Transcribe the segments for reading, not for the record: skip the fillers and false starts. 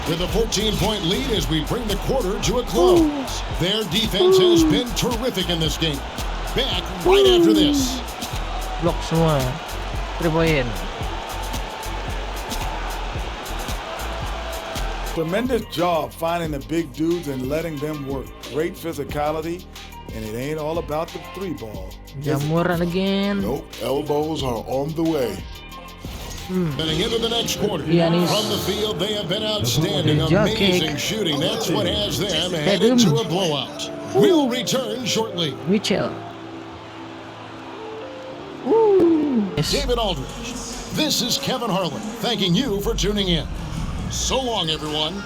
with a 14-point lead as we bring the quarter to a close. Their defense has been terrific in this game. Back right after this. Blok semua. 3 poin. Tremendous job finding the big dudes and letting them work. Great physicality, and it ain't all about the 3 ball. Jamuran again. Nope, elbows are on the way. Heading into the next quarter. Giannis. From the field, they have been outstanding. Amazing shooting. That's what has them headed to a blowout. We'll return shortly. Mitchell. Yes. David Aldridge. This is Kevin Harlan thanking you for tuning in. So long, everyone.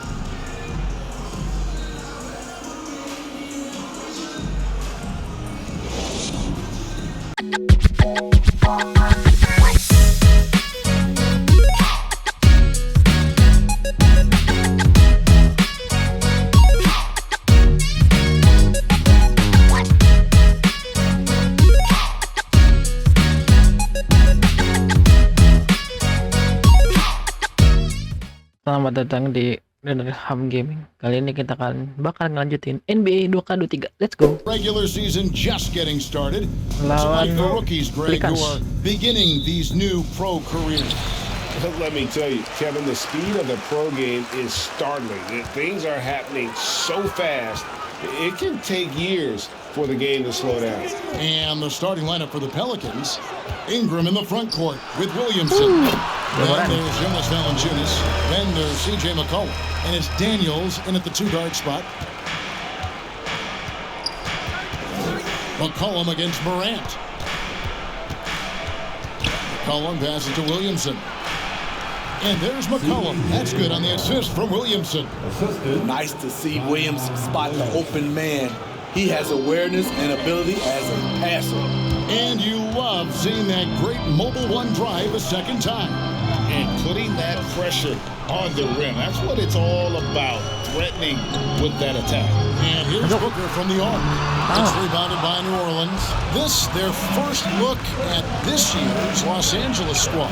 Selamat datang di Ham Gaming. Kali ini kita bakal ngelanjutin NBA 2K23. Let's go. Regular season just getting started. So like Lawan the rookies, Greg, who are beginning these new pro careers. Let me tell you, Kevin, the speed of the pro game is startling. Things are happening so fast, it can take years for the game to slow down. And the starting lineup for the Pelicans, Ingram in the front court with Williamson. Then there's Giannis, then there's CJ McCollum, and it's Daniels in at the 2-guard spot. McCollum against Morant. McCollum passes to Williamson. And there's McCollum. That's good on the assist from Williamson. Nice to see Williamson spot the open man. He has awareness and ability as a passer. And you love seeing that great mobile one drive a second time. And putting that pressure on the rim. That's what it's all about, threatening with that attack. And here's Booker from the arc. It's rebounded by New Orleans. This, their first look at this year's Los Angeles squad.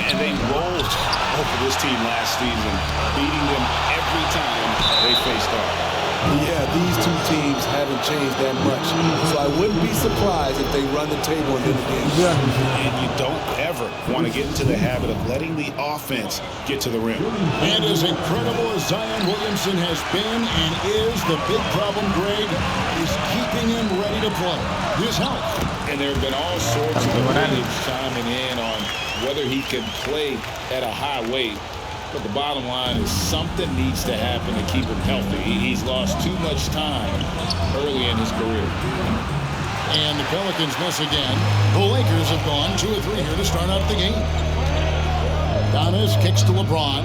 And they rolled over this team last season, beating them every time they faced off. Yeah, these two teams haven't changed that much. So I wouldn't be surprised if they run the table in the game. And you don't ever want to get into the habit of letting the offense get to the rim. And as incredible as Zion Williamson has been and is, the big problem, Greg, is keeping him ready to play. His health. And there have been all sorts of opinions chiming in on whether he can play at a high weight. But the bottom line is something needs to happen to keep him healthy. He's lost too much time early in his career. And the Pelicans miss again. The Lakers have gone 2 of 3 here to start out the game. Giannis kicks to LeBron.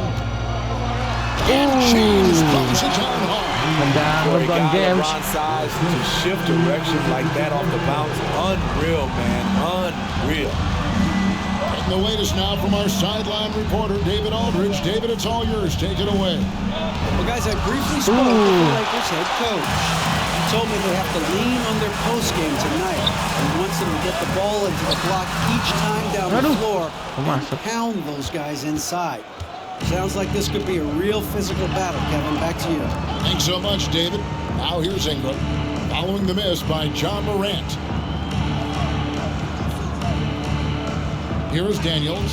And James throws it down hard. LeBron James. Size to shift direction like that off the bounce. Unreal, man. Unreal. The latest now from our sideline reporter, David Aldridge. David, it's all yours. Take it away. Well, guys, I briefly spoke with the Lakers head coach. He told me they have to lean on their post game tonight. He wants them to get the ball into the block each time down the floor and pound those guys inside. Sounds like this could be a real physical battle, Kevin. Back to you. Thanks so much, David. Now here's Ingram, following the miss by John Morant. Here is Daniels.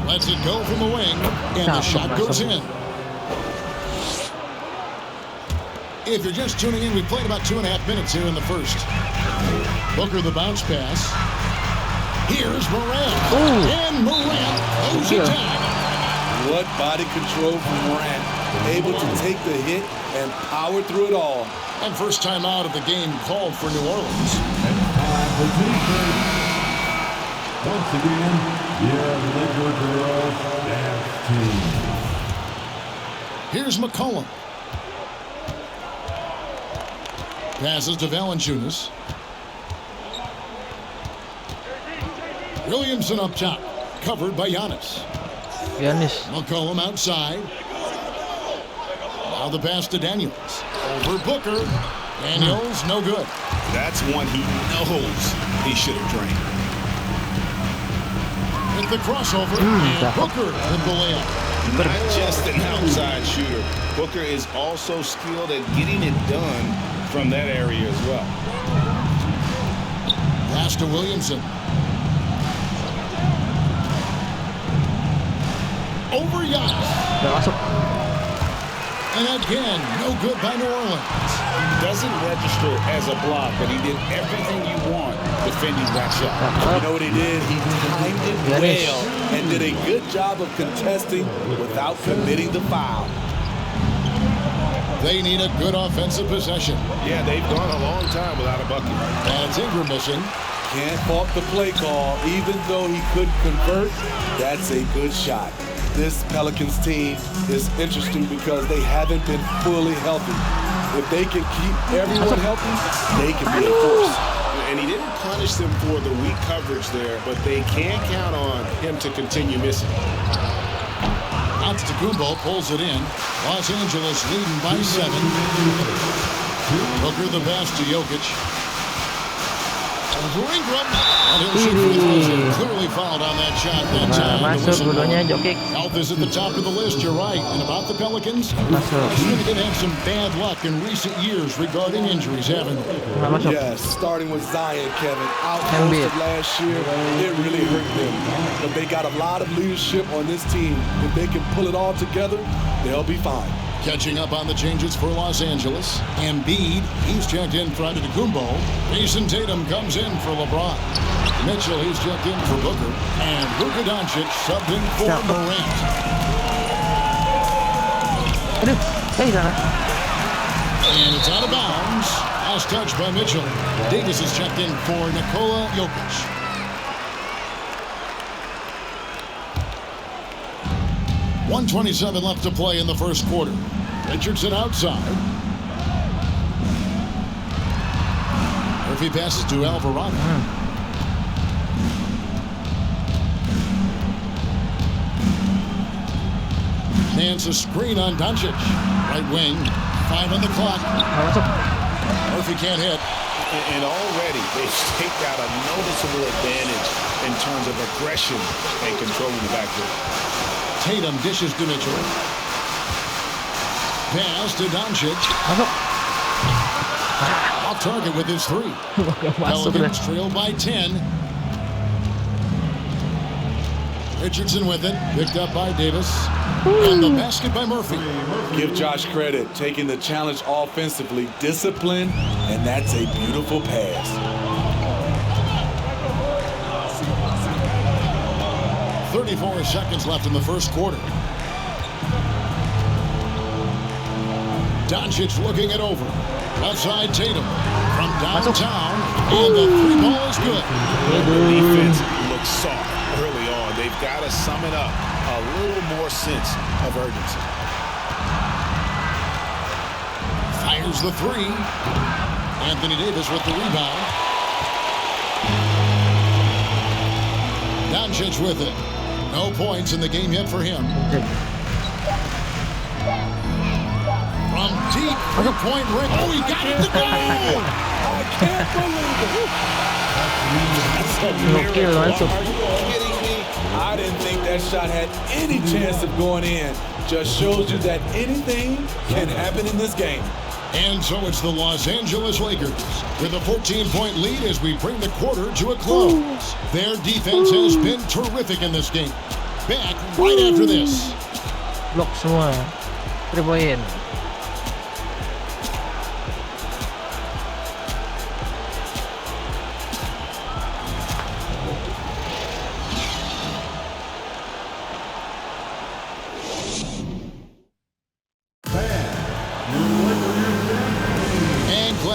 Lets it go from the wing, and the shot goes in. If you're just tuning in, we played about 2.5 minutes here in the first. Booker the bounce pass. Here's Morant. And Morant goes it down. What body control from Morant. Able to take the hit and power through it all. And first time out of the game called for New Orleans. Once again, your Laker girls dance team. Here's McCollum. Passes to Valanciunas. Williamson up top, covered by Giannis. McCollum outside. Now the pass to Daniels. Over Booker. Daniels, no good. That's one he knows he should have drained. With the crossover, and Booker with the layup. Not just an outside shooter, Booker is also skilled at getting it done from that area as well. Pass to Williamson. Over Giannis. Udah masuk. And again, no good by New Orleans. Doesn't register as a block, but he did everything you want defending that shot. You know what he did? He timed it Giannis. well and did a good job of contesting without committing the foul. They need a good offensive possession. Yeah, they've gone a long time without a bucket. And it's Ingram missing. Can't fault the play call. Even though he couldn't convert, that's a good shot. This Pelicans team is interesting because they haven't been fully healthy. If they can keep everyone healthy, they can be a force. And he didn't punish them for the weak coverage there, but they can't count on him to continue missing. Antetokounmpo pulls it in. Los Angeles leading by 7. Booker the pass to Jokic. For Ingram. And he'll shoot free throws. Clearly fouled on that shot that time. Masuk dulunya Jokic. Health is at the top of the list, you're right. And about the Pelicans, Masuk. they're going to have some bad luck in recent years regarding injuries, haven't they? Nggak masuk. Yes, starting with Zion, Kevin, out Embiid. most of last year, it really hurt them. But they got a lot of leadership on this team. If they can pull it all together, they'll be fine. Catching up on the changes for Los Angeles. Embiid, he's checked in for Antetokounmpo. Jason Tatum comes in for LeBron. Mitchell, he's checked in for Booker. And Luka Doncic subbed in for Morant. Aduh, salah. And it's out of bounds. Last touch by Mitchell. Davis is checked in for Nikola Jokic. .127 left to play in the first quarter. Richardson outside. Murphy passes to Alvarado. Hands a screen on Doncic. Right wing. 5 on the clock. Nggak masuk. Murphy can't hit. And already they've taken out a noticeable advantage in terms of aggression and controlling the backcourt. Tatum dishes to Mitchell. Pass to Doncic. Masuk. Off target with his 3. Masuk dah. Pelicans trail by 10. Richardson with it. Picked up by Davis. And the basket by Murphy. Give Josh credit, taking the challenge offensively, discipline, and that's a beautiful pass. .34 seconds left in the first quarter. Doncic looking it over. Left side Tatum from downtown. And the 3 ball is good. The defense looks soft early on. They've got to sum it up. A little more sense of urgency. Fires the 3. Anthony Davis with the rebound. Doncic with it. No points in the game yet for him. From deep, 3-point ring. Oh, he got it to go! I can't believe it. Gokil masuk. Are you kidding me? I didn't think that shot had any chance of going in. Just shows you that anything can happen in this game. And so it's the Los Angeles Lakers with a 14-point lead as we bring the quarter to a close. Their defense has been terrific in this game. Back right after this. Blok semua. 3 poin.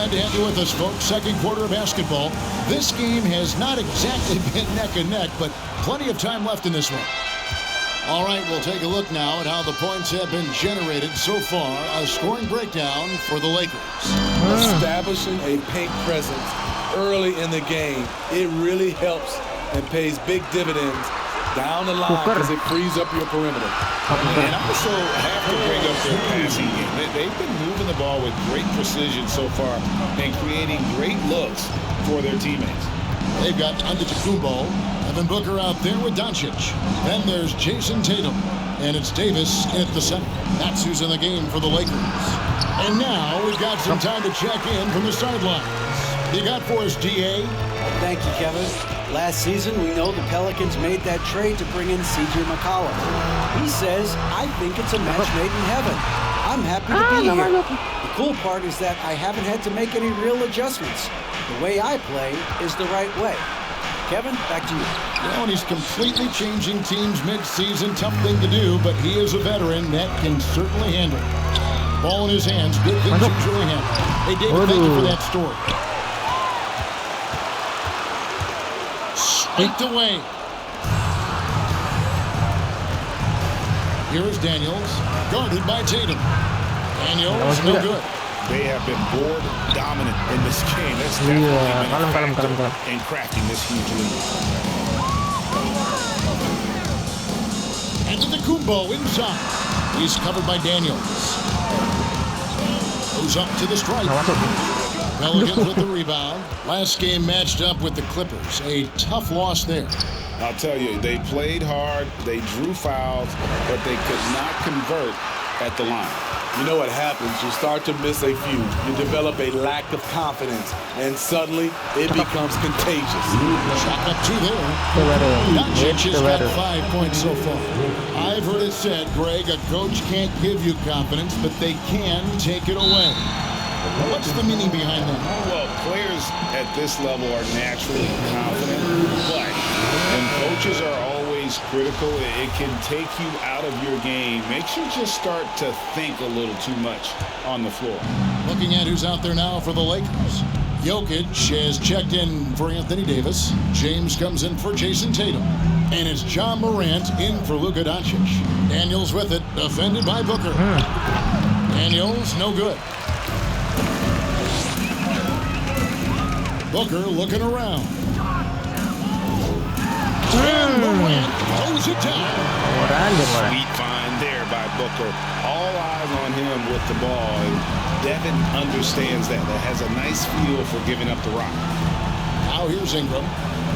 To have you with us, folks. Second quarter of basketball. This game has not exactly been neck and neck, but plenty of time left in this one. All right, we'll take a look now at how the points have been generated so far. A scoring breakdown for the Lakers. Establishing a paint presence early in the game, it really helps and pays big dividends down the line because it frees up your perimeter. And also have to bring up their passing game. They've been moving the ball with great precision so far and creating great looks for their teammates. They've got Antetokounmpo, Devin Booker out there with Doncic. Then there's Jason Tatum. And it's Davis at the center. That's who's in the game for the Lakers. And now we've got some time to check in from the sidelines. You got for us, DA? Thank you, Kevin. Last season, we know the Pelicans made that trade to bring in C.J. McCollum. He says, I think it's a match made in heaven. I'm happy to be here. The cool part is that I haven't had to make any real adjustments. The way I play is the right way. Kevin, back to you. Well, and he's completely changing teams mid-season. Tough thing to do, but he is a veteran that can certainly handle it. Ball in his hands. Good things he's really handling. Hey, David, thank you for that story. Straight away. Here is Daniels, guarded by Tatum. Daniels, no good. They have been board dominant in this game. That's definitely been a factor in cracking this huge lead. Antetokounmpo inside. He's covered by Daniels. Goes up to the stripe. Pelicans with the rebound. Last game matched up with the Clippers. A tough loss there. I'll tell you, they played hard, they drew fouls, but they could not convert at the line. You know what happens? You start to miss a few. You develop a lack of confidence, and suddenly it becomes contagious. Shot up two there. Doncic has got 5 points so far. I've heard it said, Greg, a coach can't give you confidence, but they can take it away. What's the meaning behind that? Well, players at this level are naturally confident, but when coaches are always critical, it can take you out of your game. Makes you just start to think a little too much on the floor. Looking at who's out there now for the Lakers. Jokic has checked in for Anthony Davis. James comes in for Jason Tatum. And it's John Morant in for Luka Doncic. Daniels with it, defended by Booker. Daniels, no good. Booker looking around. And Morant throws it down. Sweet find there by Booker. All eyes on him with the ball. Devin understands that. Has a nice feel for giving up the rock. Now here's Ingram,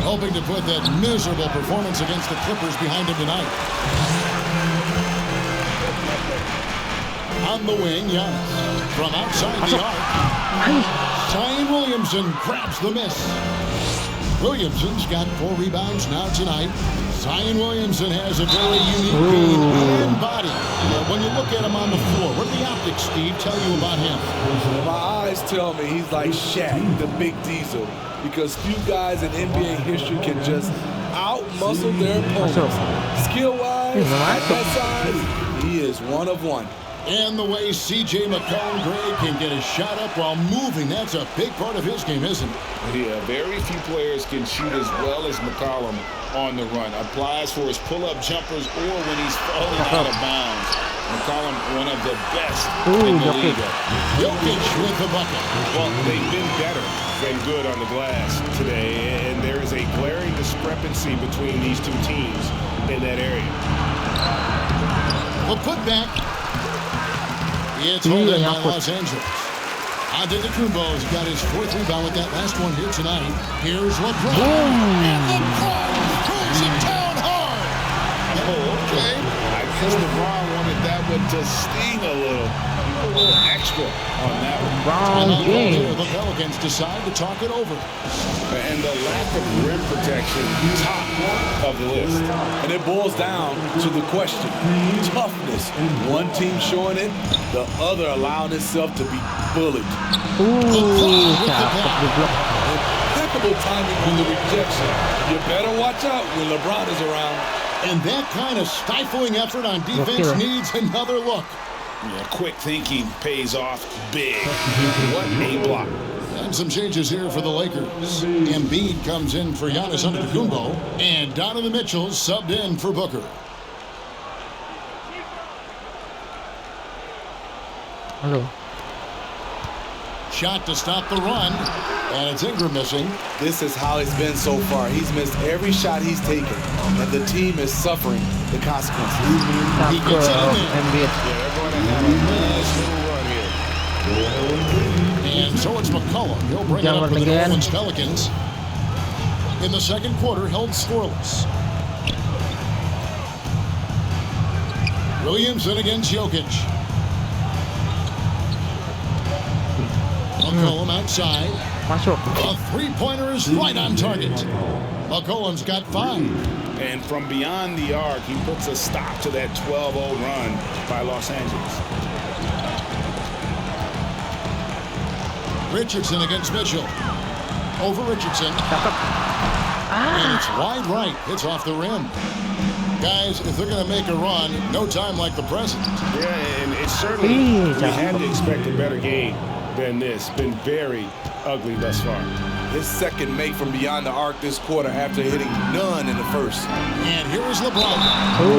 hoping to put that miserable performance against the Clippers behind him tonight. On the wing, Giannis. From outside the arc. Zion Williamson grabs the miss. Williamson's got 4 rebounds now tonight. Zion Williamson has a very unique game and body. When you look at him on the floor, what do the optics, Steve, tell you about him? My eyes tell me he's like Shaq, the big diesel, because few guys in NBA history can just out-muscle their opponents. Skill-wise, at that size, he is one of one. And the way C.J. McCollum, Greg, can get a shot up while moving, that's a big part of his game, isn't it? Yeah, very few players can shoot as well as McCollum on the run. Applies for his pull-up jumpers or when he's falling out of bounds. McCollum, one of the best in the league. Jokic with the bucket. Well, they've been better than good on the glass today, and there is a glaring discrepancy between these two teams in that area. Well, put back. It's holding by Los Angeles. Antetokounmpo's got his 4th rebound with that last one here tonight. Here's LeBron. And LeBron throws it down hard. Oh, okay. I guess LeBron wanted that one to sting a little extra on that one. The Pelicans decide to talk it over. And the lack of rim protection, top of the list. And it boils down to the question, toughness. One team showing it, the other allowing itself to be bullied. Impeccable timing on the rejection. You better watch out when LeBron is around. And that kind of stifling effort on defense needs another look. Yeah, quick thinking pays off big. What a block. And some changes here for the Lakers. Embiid comes in for Giannis Antetokounmpo, and Donovan Mitchell subbed in for Booker. Hello. Shot to stop the run, and it's Ingram missing. This is how it's been so far. He's missed every shot he's taken, and the team is suffering the consequences. He gets it in there. Embiid. Yeah, they're going to have a nice little run here. And so it's McCollum. He'll bring it up for the New Orleans Pelicans. In the second quarter, held scoreless. Williamson against Jokic. McCollum outside. Masuk. A three-pointer is right on target. McCollum's got 5. And from beyond the arc, he puts a stop to that 12-0 run by Los Angeles. Richardson against Mitchell. Over Richardson. And it's wide right. It's off the rim. Guys, if they're going to make a run, no time like the present. Yeah, and it's certainly, we had to expect a better game than this. Been very ugly thus far. His second make from beyond the arc this quarter after hitting none in the first. And here is LeBron.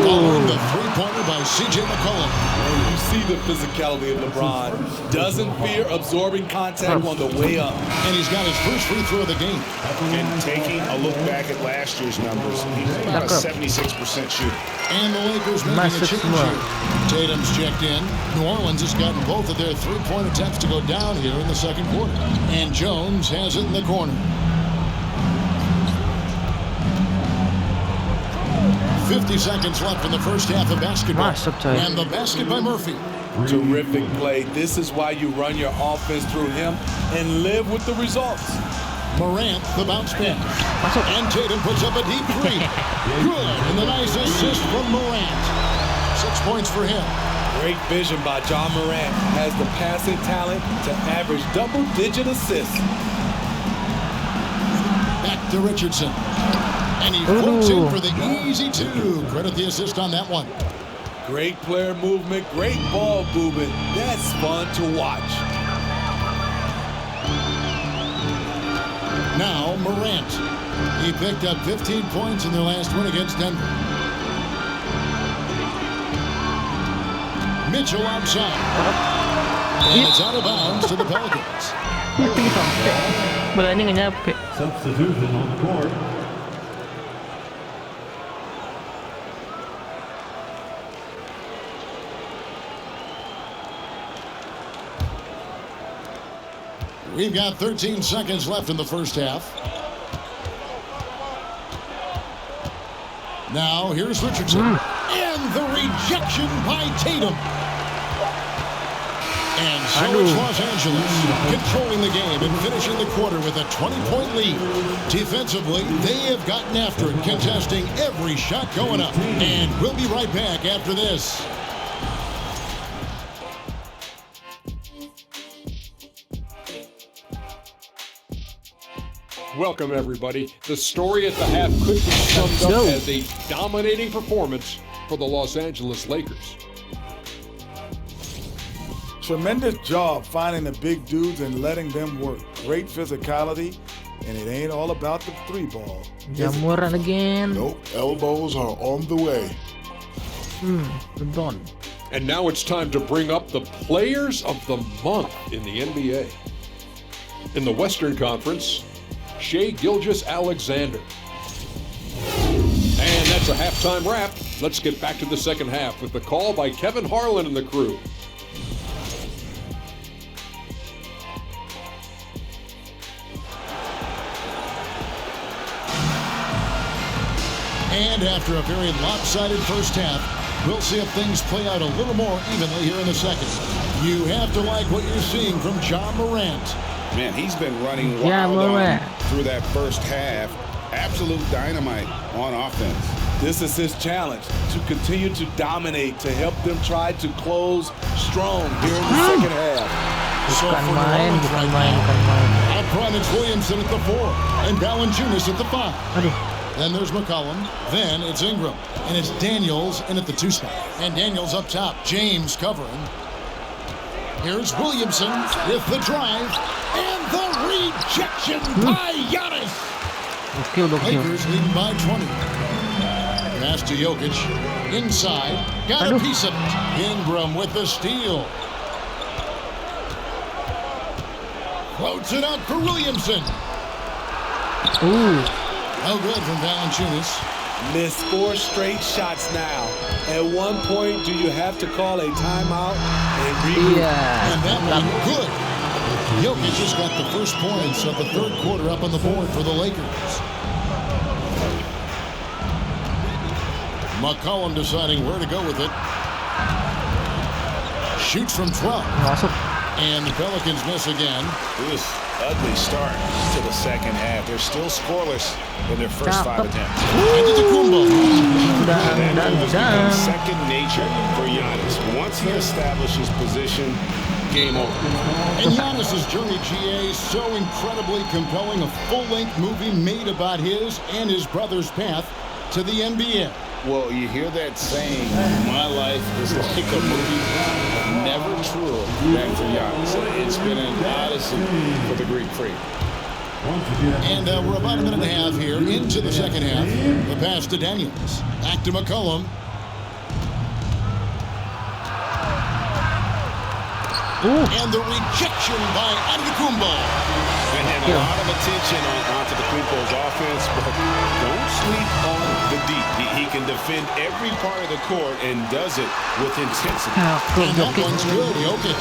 Following the three-pointer by C.J. McCollum. And you see the physicality of LeBron. Doesn't fear absorbing contact on the way up. And he's got his first free throw of the game. And taking a look back at last year's numbers, he's about a 76% shooter. And the Lakers making a chicken shoot. Tatum's checked in. New Orleans has gotten both of their three-point attempts to go down here in the second quarter. And Jones has it in the corner. 50 seconds left in the first half of basketball. And the basket by Murphy. Terrific play. This is why you run your offense through him and live with the results. Morant, the bounce pass. And Tatum puts up a deep three. Good. And the nice assist from Morant. 6 points for him. Great vision by John Morant. Has the passing talent to average double-digit assists. Back to Richardson. And he floats in for the easy 2. Credit the assist on that one. Great player movement, great ball movement. That's fun to watch. Now Morant. He picked up 15 points in their last win against Denver. Mitchell outside. And it's out of bounds to the Pelicans. Bolanya nggak nyampe. Substitution on the court. We've got 13 seconds left in the first half. Now here's Richardson. And the rejection by Tatum. And so it's Los Angeles controlling the game and finishing the quarter with a 20-point lead. Defensively, they have gotten after it, contesting every shot going up. And we'll be right back after this. Welcome, everybody. The story at the half could be summed up as a dominating performance for the Los Angeles Lakers. Tremendous job finding the big dudes and letting them work. Great physicality, and it ain't all about the three ball. Jamuran again. Nope, elbows are on the way. Done. And now it's time to bring up the Players of the Month in the NBA. In the Western Conference, Shai Gilgeous-Alexander. And that's a halftime wrap. Let's get back to the second half with the call by Kevin Harlan and the crew. And after a very lopsided first half, we'll see if things play out a little more evenly here in the second. You have to like what you're seeing from John Morant. Man, he's been running wild on through that first half. Absolute dynamite on offense. This is his challenge, to continue to dominate, to help them try to close strong here in the second half. Bukan main. Out front, it's Williamson at the 4 and Valanciunas at the 5. Aduh. Then there's McCollum. Then it's Ingram. And it's Daniels in at the 2 spot. And Daniels up top. James covering. Here's Williamson with the drive. And the rejection by Giannis. Lakers leading by 20. Pass to Jokic. Inside. Got a piece of it. Ingram with the steal. Floats it out for Williamson. Ooh. No good from Valanciunas. Missed 4 straight shots now. At one point, do you have to call a timeout and regroup? Yeah. And that one good. Jokic just got the first points of the third quarter up on the board for the Lakers. McCollum deciding where to go with it. shoots from 12. Masuk. And the Pelicans miss again. This ugly start to the second half. They're still scoreless in their first 5 attempts. Antetokounmpo. That move has become second nature for Giannis. Once he establishes position, game over. And Giannis' journey, GA, so incredibly compelling. A full-length movie made about his and his brother's path to the NBA. Well, you hear that saying, my life is like a movie. Never truer than for Giannis. It's been an odyssey for the Greek freak. And we're about a minute and a half here into the second half. The pass to Daniels. Back to McCollum. And the rejection by Antetokounmpo. And a lot of attention on Antetokounmpo's offense, but don't sleep on the deep. He can defend every part of the court and does it with intensity. And that one's good, Jokic.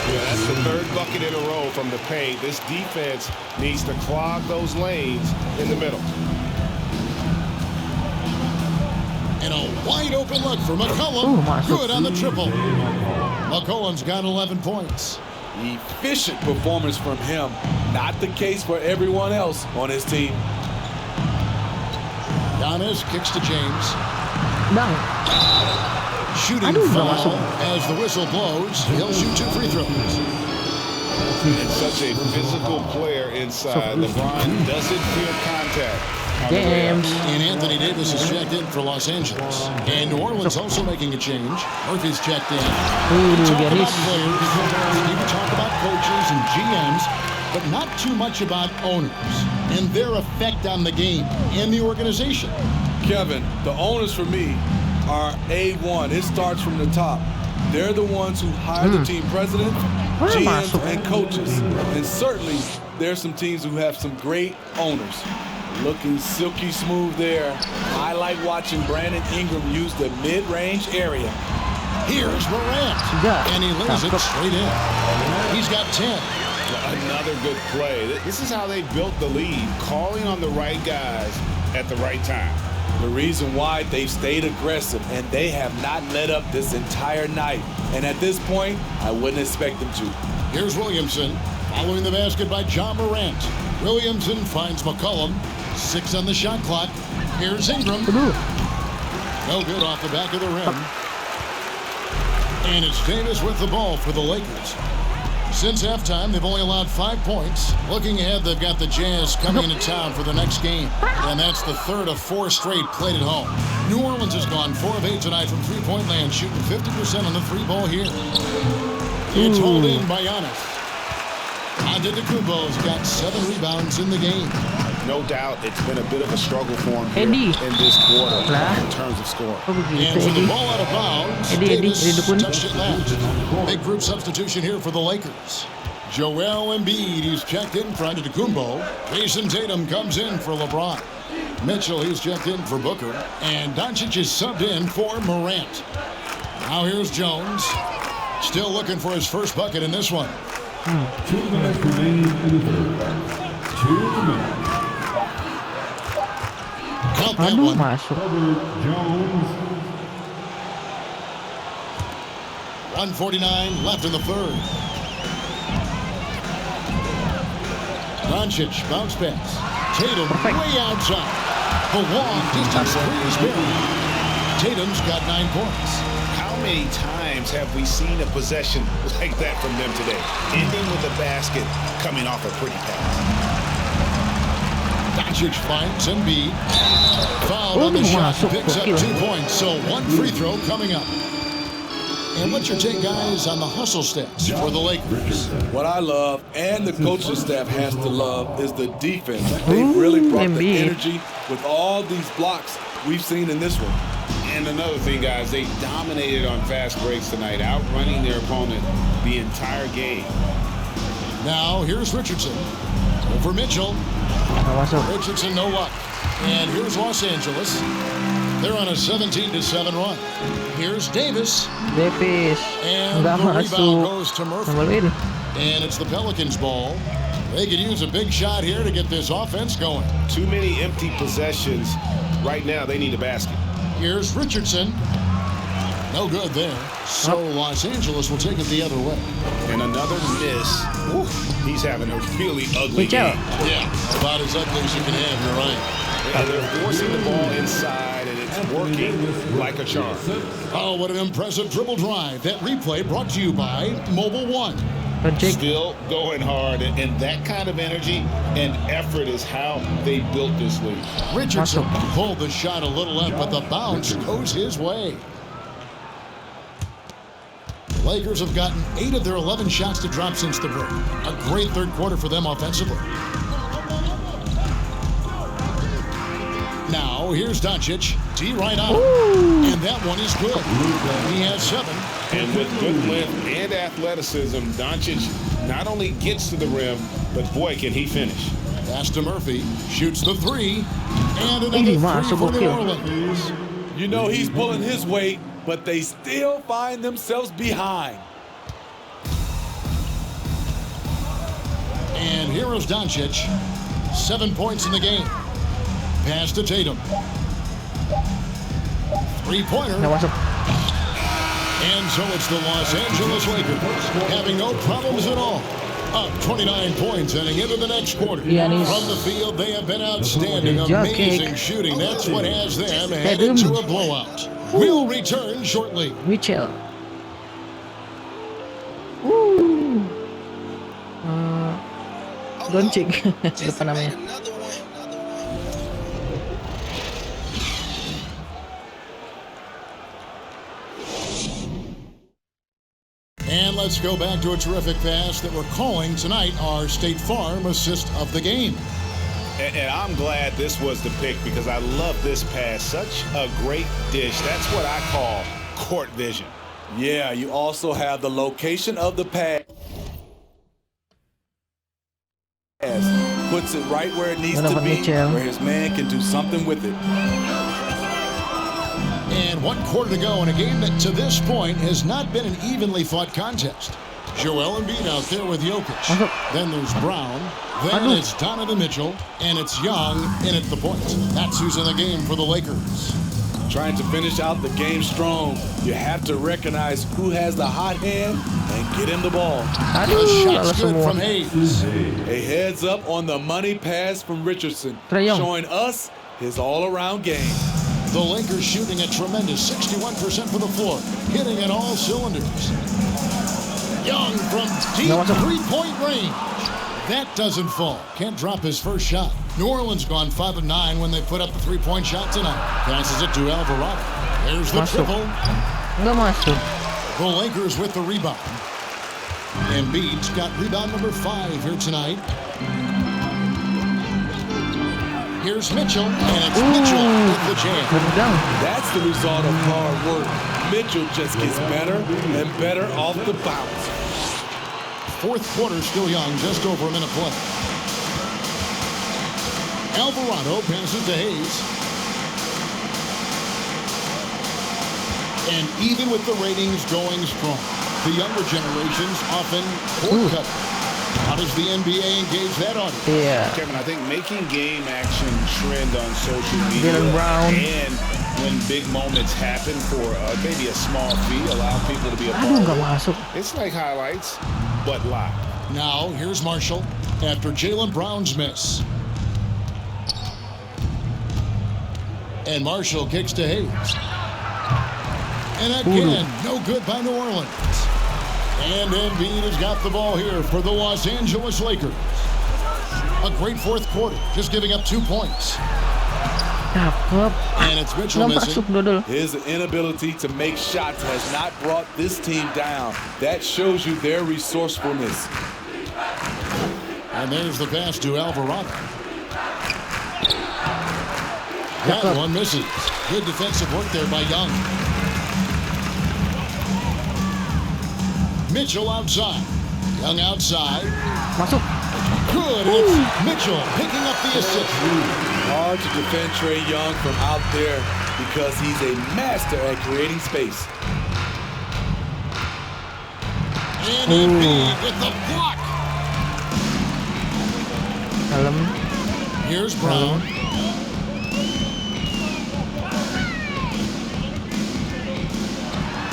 Yeah, that's the third bucket in a row from the paint. This defense needs to clog those lanes in the middle. And a wide open look for McCollum. Good on the triple. McCollum's got 11 points. Efficient performance from him. Not the case for everyone else on his team. Giannis kicks to James. Bang. Shooting foul as the whistle blows. He'll shoot 2 free throws. And such a physical player inside. LeBron doesn't fear contact. James. And Anthony Davis is checked in for Los Angeles. And New Orleans also making a change. Murphy's checked in. We talk about players, we talk about coaches and GMs, but not too much about owners and their effect on the game and the organization. Kevin, the owners for me are A1. It starts from the top. They're the ones who hire the team president, GMs, and coaches. And certainly, there's some teams who have some great owners. Looking silky smooth there. I like watching Brandon Ingram use the mid-range area. Here's Morant, and he lays it straight in. He's got 10. Another good play. This is how they built the lead, calling on the right guys at the right time. The reason why they've stayed aggressive, and they have not let up this entire night. And at this point, I wouldn't expect them to. Here's Williamson, following the basket by John Morant. Williamson finds McCollum. 6 on the shot clock. Here's Ingram. No good off the back of the rim. And it's Davis with the ball for the Lakers. Since halftime, they've only allowed 5 points. Looking ahead, they've got the Jazz coming into town for the next game. And that's the third of 4 straight played at home. New Orleans has gone 4 of 8 tonight from three-point land, shooting 50% on the 3-ball here. It's hauled in by Giannis. Antetokounmpo's got 7 rebounds in the game. No doubt it's been a bit of a struggle for him here in this quarter in terms of scoring. And for the ball out of bounds, Davis touched it last. Big group substitution here for the Lakers. Joel Embiid, he's checked in for Antetokounmpo. Jason Tatum comes in for LeBron. Mitchell, he's checked in for Booker. And Doncic is subbed in for Morant. Now here's Jones. Still looking for his first bucket in this one. 2 minutes remaining in the third. 2 minutes. Count that one. Jones. 1:49 left in the third. Doncic, bounce pass. Tatum way outside. The long distance three is buried. Tatum's got 9 points. How many times have we seen a possession like that from them today? Ending with a basket, coming off a pretty pass. Doncic finds Embiid. Fouled on the shot. Picks up 2 points. So 1 free throw coming up. And what's your take, guys, on the hustle stats for the Lakers? What I love, and the coaching staff has to love, is the defense. They really brought the energy with all these blocks we've seen in this one. And another thing, guys, they dominated on fast breaks tonight, outrunning their opponent the entire game. Now, here's Richardson. Over Mitchell. Richardson, no luck. And here's Los Angeles. They're on a 17-7 run. Here's Davis. And the rebound goes to Murphy. And it's the Pelicans' ball. They could use a big shot here to get this offense going. Too many empty possessions. Right now, they need a basket. Here's Richardson. No good there. So Los Angeles will take it the other way. And another miss. Ooh, he's having a really ugly game. Yeah, about as ugly as you can have, you're right. And they're forcing the ball inside, and it's working like a charm. Oh, what an impressive dribble drive. That replay brought to you by Mobile One. Still going hard, and that kind of energy and effort is how they built this league. Richardson pulled the shot a little left, but the bounce goes his way. The Lakers have gotten 8 of their 11 shots to drop since the break. A great third quarter for them offensively. Now, here's Doncic. D right out. And that one is good. He has 7. And with good length and athleticism, Doncic not only gets to the rim, but boy, can he finish. Pass to Murphy. Shoots the 3. And another 3 for New Orleans. You know he's pulling his weight, but they still find themselves behind. And here is Doncic. 7 points in the game. Pass to Tatum. 3-pointer. And so it's the Los Angeles Lakers having no problems at all. Up 29 points heading into the next quarter. Giannis. From the field, they have been outstanding. Amazing shooting. That's what has them headed to a blowout. We'll return shortly. Mitchell. Doncic. Lupa namanya. And let's go back to a terrific pass that we're calling tonight our State Farm assist of the game. And I'm glad this was the pick because I love this pass. Such a great dish. That's what I call court vision. Yeah, you also have the location of the pass. Puts it right where it needs to be, where his man can do something with it. And 1 quarter to go in a game that to this point has not been an evenly fought contest. Joel Embiid out there with Jokic. Then there's Brown. Then it's Donovan Mitchell. And it's Young in at the point. That's who's in the game for the Lakers. Trying to finish out the game strong, you have to recognize who has the hot hand and get him the ball. The shot's good from Hayes. A heads up on the money pass from Richardson, showing us his all-around game. The Lakers shooting a tremendous 61% from the floor, hitting at all cylinders. Young from deep 3-point range. That doesn't fall. Can't drop his first shot. New Orleans gone 5 of 9 when they put up the 3-point shot tonight. Passes it to Alvarado. There's the triple. The Lakers with the rebound. Embiid's got rebound number 5 here tonight. Here's Mitchell, and it's Mitchell with the jam. That's the result of hard work. Mitchell just gets better and better off the bounce. Fourth quarter still young, just over a minute play. Alvarado passes to Hayes. And even with the ratings going strong, the younger generations often court cut. How does the NBA engage that audience? Yeah. Kevin, I think making game action trend on social media Brown. and when big moments happen for maybe a small fee, allow people to be a part of it. It's like highlights, but live. Now, here's Marshall after Jaylen Brown's miss. And Marshall kicks to Hayes. And again, no good by New Orleans. And Embiid has got the ball here for the Los Angeles Lakers. A great fourth quarter, just giving up 2 points. And it's Mitchell missing. His inability to make shots has not brought this team down. That shows you their resourcefulness. And there's the pass to Alvarado. That one misses. Good defensive work there by Young. Mitchell outside. Young outside. Good. It's Mitchell picking up the assist. Hard to defend Trae Young from out there because he's a master at creating space. And Embiid with the block. Here's Brown.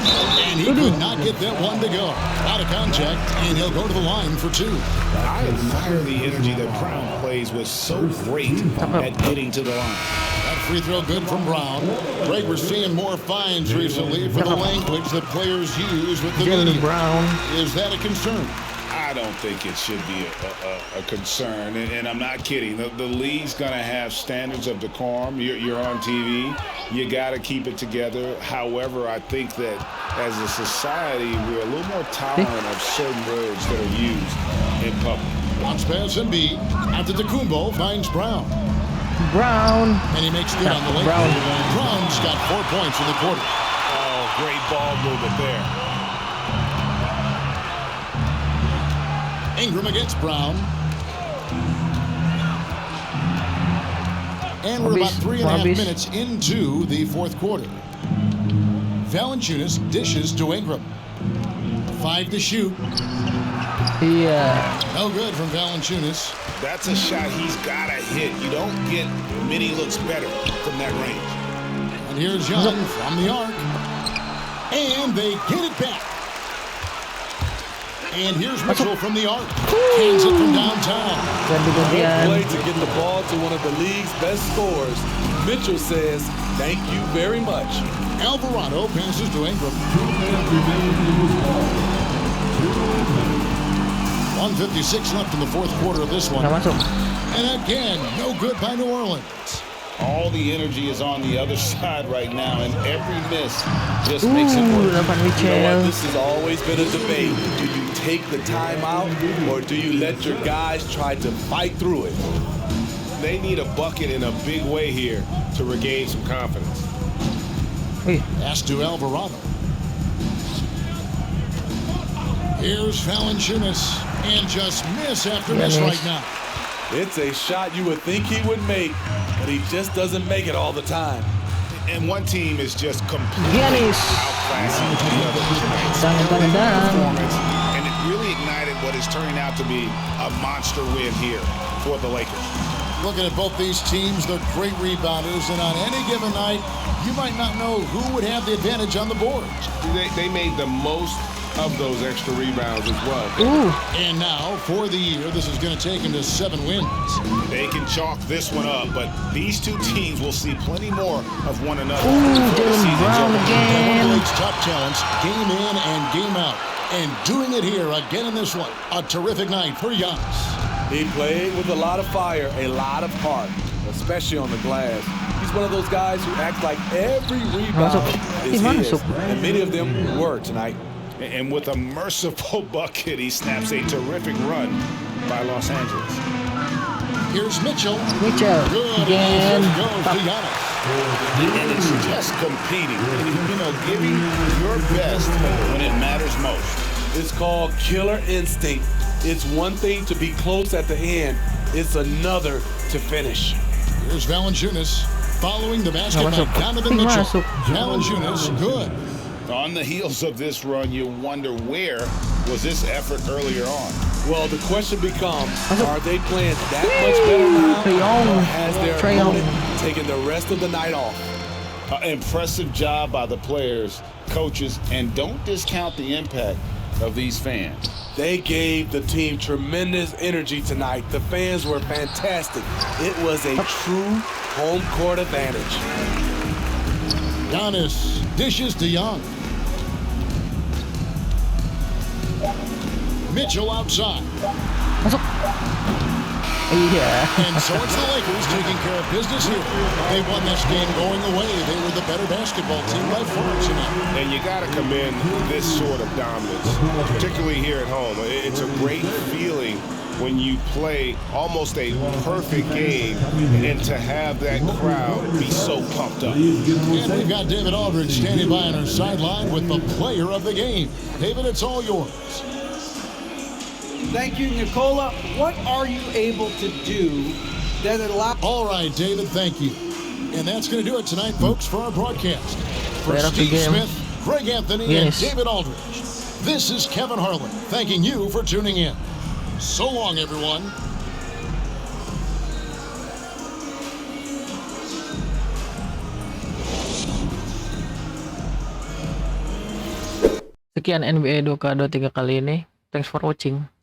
And he could not get that one to go. Out of contact, and he'll go to the line for 2. I admire the energy that Brown plays was so great at getting to the line. That free throw good from Brown. Greg, we're seeing more fines recently for the language that players use with the Jalen media. Brown. Is that a concern? I don't think it should be a concern, and I'm not kidding. The league's going to have standards of decorum. You're on TV. You got to keep it together. However, I think that as a society, we're a little more tolerant of certain words that are used in public. Bounce pass and B. Antetokounmpo finds Brown. Brown. And he makes good on the lane. Brown's got 4 points in the quarter. Oh, great ball movement there. Ingram against Brown. And we're about 3.5 minutes into the fourth quarter. Valanciunas dishes to Ingram. 5 to shoot. Yeah. No good from Valanciunas. That's a shot he's got to hit. You don't get many looks better from that range. And here's Young from the arc. And they get it back. And here's Mitchell from the arc. Hands it from downtown. Good play to get the ball to one of the league's best scorers. Mitchell says, thank you very much. Alvarado passes to Ingram. 1:56 left in the fourth quarter of this one. And again, no good by New Orleans. All the energy is on the other side right now, and every miss just makes it worse. You know what? This has always been a debate. Do you take the timeout, or do you let your guys try to fight through it? They need a bucket in a big way here to regain some confidence. Pass to Alvarado. Here's Valanciunas, and just miss after miss right now. It's a shot you would think he would make, but he just doesn't make it all the time. And one team is just completely Giannis. outclassing the other performance, and it really ignited what is turning out to be a monster win here for the Lakers. Looking at both these teams, they're great rebounders, and on any given night, you might not know who would have the advantage on the boards. They made the most of those extra rebounds as well. And now, for the year, this is going to take them to 7 wins. They can chalk this one up, but these two teams will see plenty more of one another. Jalen Brown One of the again. league's top talents, game in and game out. And doing it here again in this one. A terrific night for Giannis. He played with a lot of fire, a lot of heart, especially on the glass. He's one of those guys who acts like every rebound is his, and many of them were tonight. And with a merciful bucket, he snaps a terrific run by Los Angeles. Here's Mitchell. Mitchell again. Goes to Giannis. And it's just competing, giving your best when it matters most. It's called killer instinct. It's one thing to be close at the end. It's another to finish. Here's Valanciunas following the basket by Donovan Mitchell. Valanciunas, good. On the heels of this run, you wonder where was this effort earlier on? Well, the question becomes, are they playing that much better now, or has their opponent taken the rest of the night off? Impressive job by the players, coaches, and don't discount the impact of these fans. They gave the team tremendous energy tonight. The fans were fantastic. It was a true home court advantage. Giannis dishes to Young. Mitchell outside. And so it's the Lakers taking care of business here. They won this game going away. They were the better basketball team by far tonight. And you got to commend this sort of dominance, particularly here at home. It's a great feeling when you play almost a perfect game and to have that crowd be so pumped up. And we've got David Aldridge standing by on our sideline with the player of the game. David, it's all yours. Thank you, Nicola. What are you able to do that allows... All right, David, thank you. And that's going to do it tonight, folks, for our broadcast. For Player of the Steve game. Smith, Greg Anthony, and David Aldridge, this is Kevin Harlan thanking you for tuning in. So long, everyone. Sekian NBA 2K23 kali ini. Thanks for watching.